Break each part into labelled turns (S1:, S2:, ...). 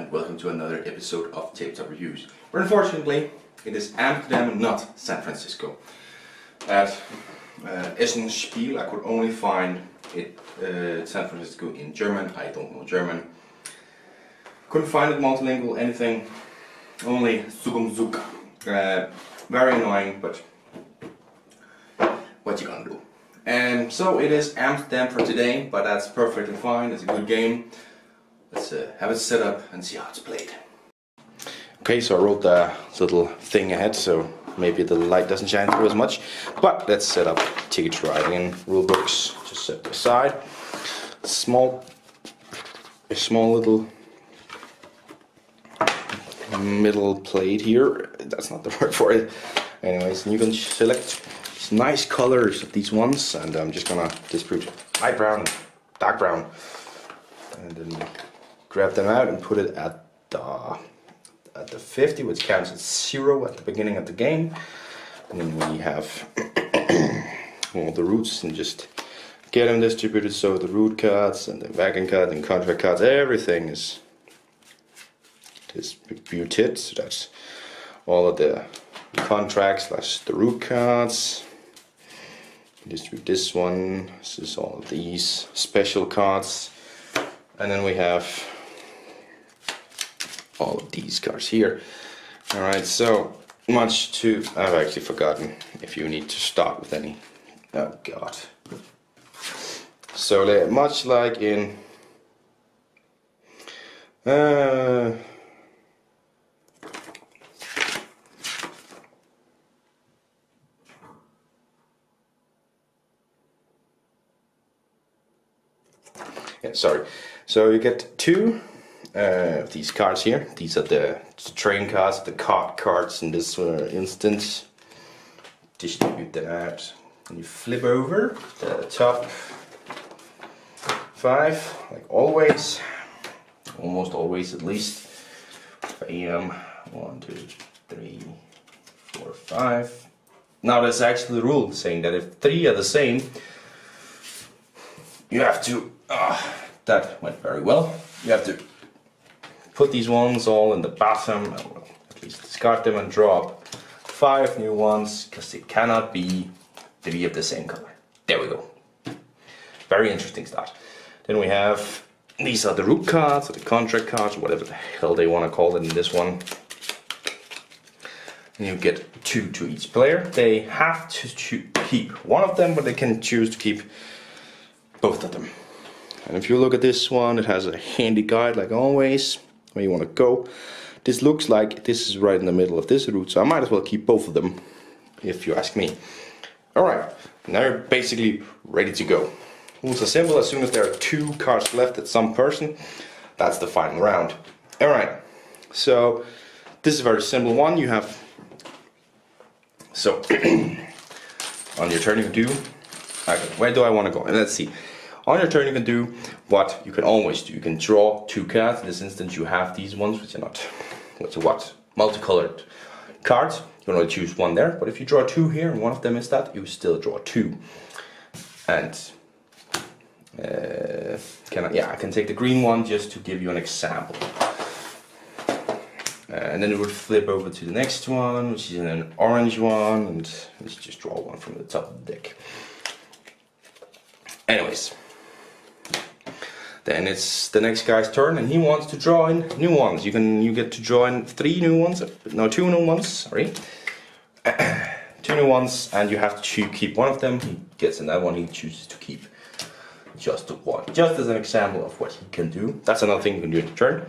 S1: and welcome to another episode of Tabletop Reviews. But unfortunately, it is Amsterdam and not San Francisco. At Essen Spiel, I could only find it San Francisco in German. I don't know German. Couldn't find it multilingual, anything. Only Zugumzug. Very annoying, but what you gonna do? And so it is Amsterdam for today, but that's perfectly fine. It's a good game. Let's have it set up and see how it's played. Okay, so I wrote the little thing ahead, so maybe the light doesn't shine through as much. But let's set up ticket to ride in. Rule books just set aside. A small little middle plate here. That's not the word for it. Anyways, you can select nice colors of these ones, and I'm just gonna distribute light brown and dark brown, and then grab them out and put it at the 50, which counts as 0 at the beginning of the game. And then we have all the roots, and just get them distributed so the root cards and the wagon card and contract cards, everything is distributed. So that's all of the contracts slash the root cards. Distribute this one. This is all of these special cards, and then we have all of these cards here. Alright, so much to... I've actually forgotten if you need to start with any. Oh god. So much like in sorry. So you get two of these cards here. These are the train cards, the card cards in this instance. Distribute them out. And you flip over the top 5, like always. Almost always, at least. Bam. 1, 2, 3, 4, 5. Now there's actually the rule saying that if 3 are the same, you have to... that went very well. You have to put these ones all in the bottom, or at least discard them and draw up 5 new ones, because they cannot be 3 of the same color. There we go. Very interesting start. Then we have, these are the root cards, or the contract cards, or whatever the hell they want to call it in this one. And you get 2 to each player. They have to keep one of them, but they can choose to keep both of them. And if you look at this one, it has a handy guide like always, where you want to go. This looks like this is right in the middle of this route, so I might as well keep both of them, if you ask me. Alright, now you're basically ready to go. Rules are simple. As soon as there are 2 cards left at some person, that's the final round. Alright, so this is a very simple one. You have, so on your turn you do, okay, where do I want to go? And let's see. On your turn you can do what you can always do. You can draw 2 cards. In this instance you have these ones, which are not, multicolored cards. You can only choose one there, but if you draw 2 here and one of them is that, you still draw 2. And I can take the green one just to give you an example. And then it would flip over to the next one, which is an orange one, and let's just draw one from the top of the deck. Anyways. Then it's the next guy's turn, and he wants to draw in new ones. You get to draw in 3 new ones, no, 2 new ones, sorry. 2 new ones, and you have to keep one of them. He gets another one, he chooses to keep just one. Just as an example of what he can do. That's another thing you can do in your turn.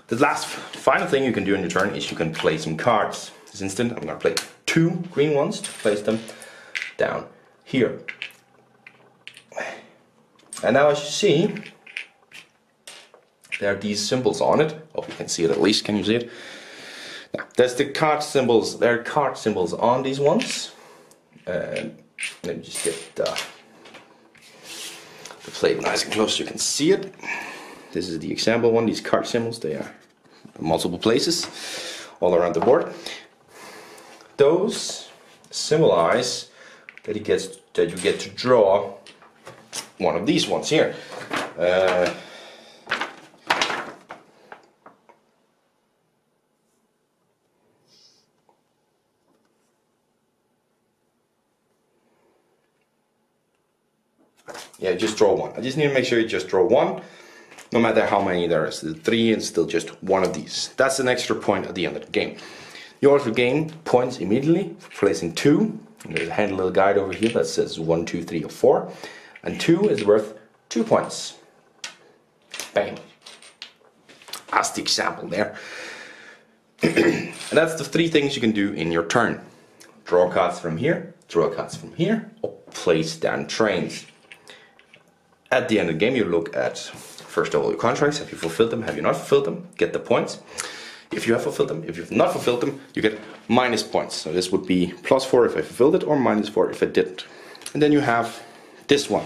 S1: The final thing you can do in your turn is you can play some cards. This instant, I'm going to play 2 green ones to place them down here. And now as you see, there are these symbols on it. Oh, you can see it at least. Can you see it? Now, there's the card symbols. There are card symbols on these ones. Let me just get the plate nice and close so you can see it. This is the example one. These card symbols, they are in multiple places all around the board. Those symbolize that you get to draw one of these ones here. Yeah, just draw one. I just need to make sure you just draw one, no matter how many there is. The 3 and still just one of these. That's an extra point at the end of the game. You also gain points immediately for placing 2. There's a handy little guide over here that says 1, 2, 3, or 4. And 2 is worth 2 points. Bang. That's the example there. And that's the 3 things you can do in your turn. Draw cards from here, draw cards from here, or place down trains. At the end of the game, you look at, first of all, your contracts. Have you fulfilled them? Have you not fulfilled them? Get the points. If you have fulfilled them, if you've not fulfilled them, you get minus points. So this would be +4 if I fulfilled it, or -4 if I didn't. And then you have this one,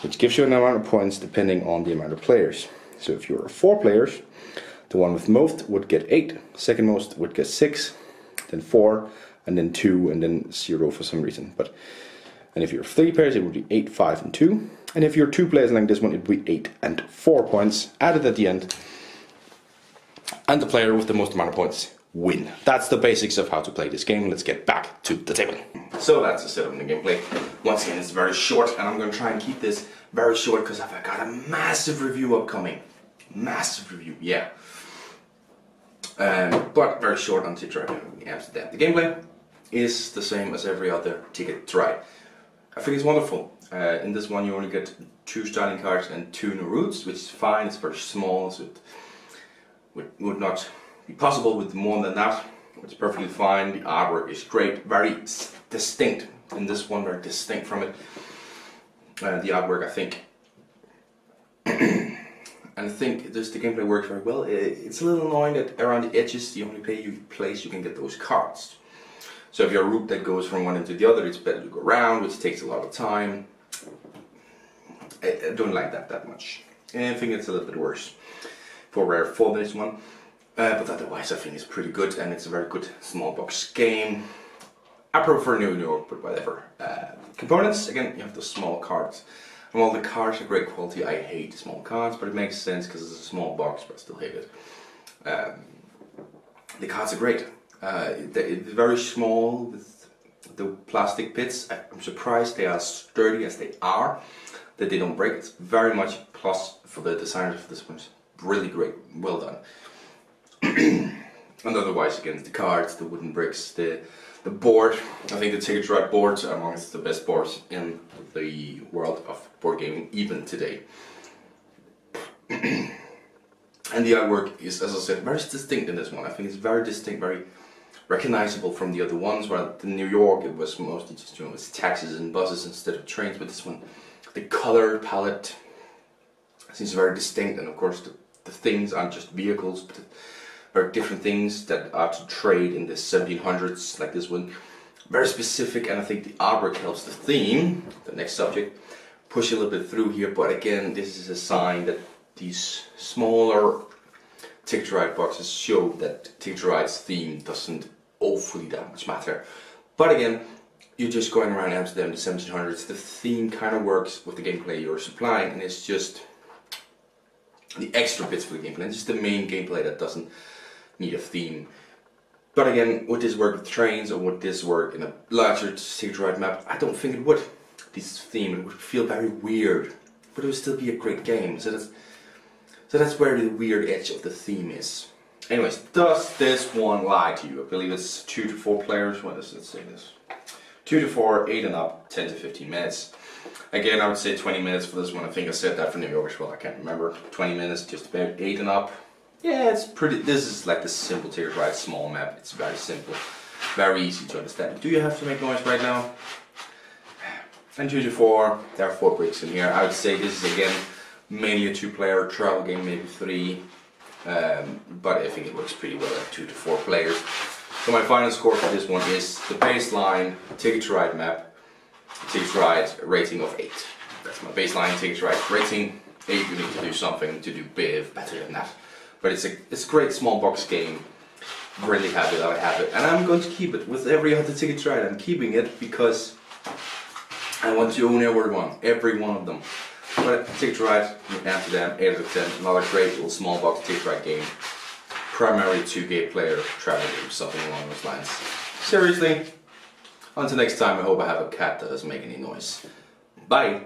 S1: which gives you an amount of points depending on the amount of players. So if you're 4 players, the one with most would get 8, second most would get 6, then 4, and then 2, and then 0 for some reason. And if you're 3 players, it would be 8, 5, and 2. And if you're 2 players like this one, it would be 8 and 4 points added at the end. And the player with the most amount of points win. That's the basics of how to play this game. Let's get back to the table. So that's the setup in the gameplay. Once again, it's very short, and I'm going to try and keep this very short because I've got a massive review upcoming. Massive review, yeah. But very short on Ticket to Ride in Amsterdam. The gameplay is the same as every other Ticket to Ride. I think it's wonderful. In this one you only get 2 starting cards and 2 new routes, which is fine. It's very small, so it would not be possible with more than that. It's perfectly fine. The artwork is great, very distinct. In this one, very distinct from it. The artwork, I think, and I think the gameplay works very well. It's a little annoying that around the edges, the only place you can get those cards. So if you have a route that goes from one end to the other, it's better to go around, which takes a lot of time. I don't like that much. And I think it's a little bit worse for this one. But otherwise I think it's pretty good, and it's a very good small box game. I prefer New York, but whatever. Components, again, you have the small cards. And while the cards are great quality, I hate the small cards, but it makes sense because it's a small box, but I still hate it. The cards are great. They're very small with the plastic bits. I'm surprised they are as sturdy as they are, that they don't break. It's very much plus for the designers of this one. Really great, well done. And otherwise, again, the cards, the wooden bricks, the board. I think the Ticket to Ride boards are amongst the best boards in the world of board gaming, even today. And the artwork is, as I said, very distinct in this one. I think it's very distinct, very recognizable from the other ones. Where in New York it was mostly just, you know, it's taxis and buses instead of trains. But this one, the color palette seems very distinct, and of course the things aren't just vehicles, but very different things that are to trade in the 1700s, like this one. Very specific, and I think the artwork helps the theme, the next subject, push a little bit through here. But again, this is a sign that these smaller Ticket to Ride boxes show that Ticket to Ride's theme doesn't awfully that much matter. But again, you're just going around Amsterdam in the 1700s. The theme kind of works with the gameplay you're supplying, and it's just the extra bits for the gameplay. It's just the main gameplay that doesn't need a theme. But again, would this work with trains, or would this work in a larger Ticket to Ride map? I don't think it would. This theme, it would feel very weird, but it would still be a great game. So that's where the weird edge of the theme is. Anyways, does this one lie to you? I believe it's 2 to 4 players. What does it say this? 2 to 4, 8 and up, 10 to 15 minutes. Again, I would say 20 minutes for this one. I think I said that for New York as well. I can't remember. 20 minutes, just about 8 and up. Yeah, it's pretty. This is like the simple Ticket to Ride small map. It's very simple, very easy to understand. Do you have to make noise right now? And 2 to 4, there are 4 bricks in here. I would say this is again mainly a 2-player travel game, maybe 3. But I think it works pretty well at 2 to 4 players. So my final score for this one is the baseline Ticket to Ride map, Ticket to Ride rating of 8. That's my baseline Ticket to Ride rating. 8, you need to do something to do better than that. But it's a great small box game. Really happy that I have it, and I'm going to keep it with every other Ticket to Ride. I'm keeping it because I want to own every one of them. But Ticket to Ride in Amsterdam, 8 out of 10. Another great little small box Ticket to Ride game. Primarily 2 player travel game, something along those lines. Seriously, until next time, I hope I have a cat that doesn't make any noise. Bye!